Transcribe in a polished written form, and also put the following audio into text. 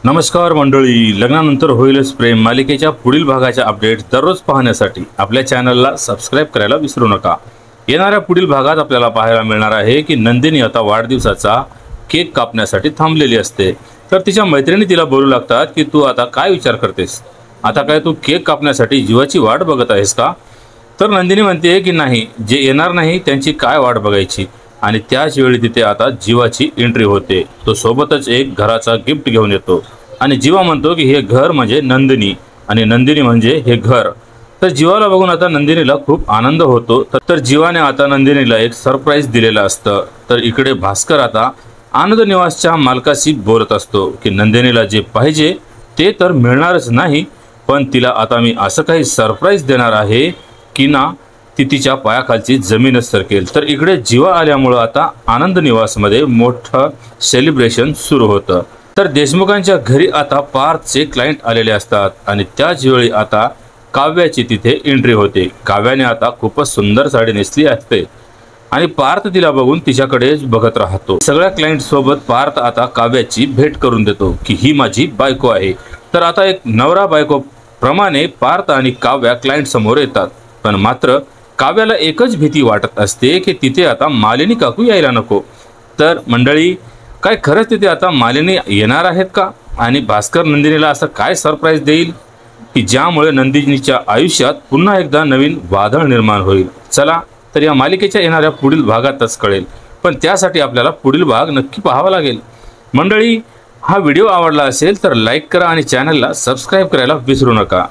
नमस्कार मंडळी, लग्नानंतर होईलच प्रेम मालिकेच्या पुढील भागाच्या अपडेट दररोज पाहण्यासाठी आपल्या चॅनलला सबस्क्राइब करायला विसरू नका। येणाऱ्या पुढील भागात आपल्याला पाहायला मिळणार आहे की नंदिनी आता वाढदिवसाचा केक कापण्यासाठी थांबलेली असते। तर तिच्या मैत्रिणी तिला बोलू लागतात की तू आता काय विचार करतेस, आता काय तू केक कापण्यासाठी जीवाची वाट बघत आहेस का? तर नंदिनी म्हणते की नाही, जे येणार नाही त्यांची काय वाट बघायची। आणि त्याच वेळी तिथे आता जीवाची एंट्री होते। तो सोबतच एक घराचा गिफ्ट घेऊन येतो आणि जीवा म्हणतो की हे घर म्हणजे नंदिनी आणि नंदिनी म्हणजे हे घर। तर जीवाला बघून आता नंदिनीला खूप आनंद होतो। तर जीवाने आता नंदिनीला एक सरप्राईज दिलेलं असतं। तर इकडे भास्कर आता आनंद निवासच्या मालकाशी बोलत असतो की नंदिनीला जे पाहिजे ते तर मिळणारच नाही, पण तिला आता मी असं काही सरप्राईज देणार आहे की ना ती तिच्या पायाखालची जमीनच सरकेल। तर इकडे जीवा आल्यामुळे आता आनंद निवासमध्ये मोठं सेलिब्रेशन सुरू होतं। तर देशमुखांच्या घरी आता पार्थचे क्लायंट आलेले असतात आणि त्याच वेळी आता काव्याची तिथे एंट्री होते। काव्याने आता खूपच सुंदर साडी नेसली असते आणि पार्थ तिला बघून तिच्याकडेच बघत राहतो। सगळ्या क्लायंट सोबत पार्थ आता काव्याची भेट करून देतो की ही माझी बायको आहे। तर आता एक नवरा बायको प्रमाणे पार्थ आणि काव्या क्लायंट समोर येतात, पण मात्र काव्याला एकच भीती वाटत असते की तिथे आता मालिनी काकू यायला नको। तर मंडळी, काय खरंच तिथे आता मालिनी येणार आहेत का? आणि भास्कर नंदिनीला असं काय सरप्राईज देईल की ज्यामुळे नंदिनीच्या आयुष्यात पुन्हा एकदा नवीन वादळ निर्माण होईल? चला तर या मालिकेच्या येणाऱ्या पुढील भागातच कळेल, पण त्यासाठी आपल्याला पुढील भाग नक्की पाहावा लागेल। मंडळी, हा व्हिडिओ आवडला असेल तर लाईक करा आणि चॅनलला सबस्क्राईब करायला विसरू नका।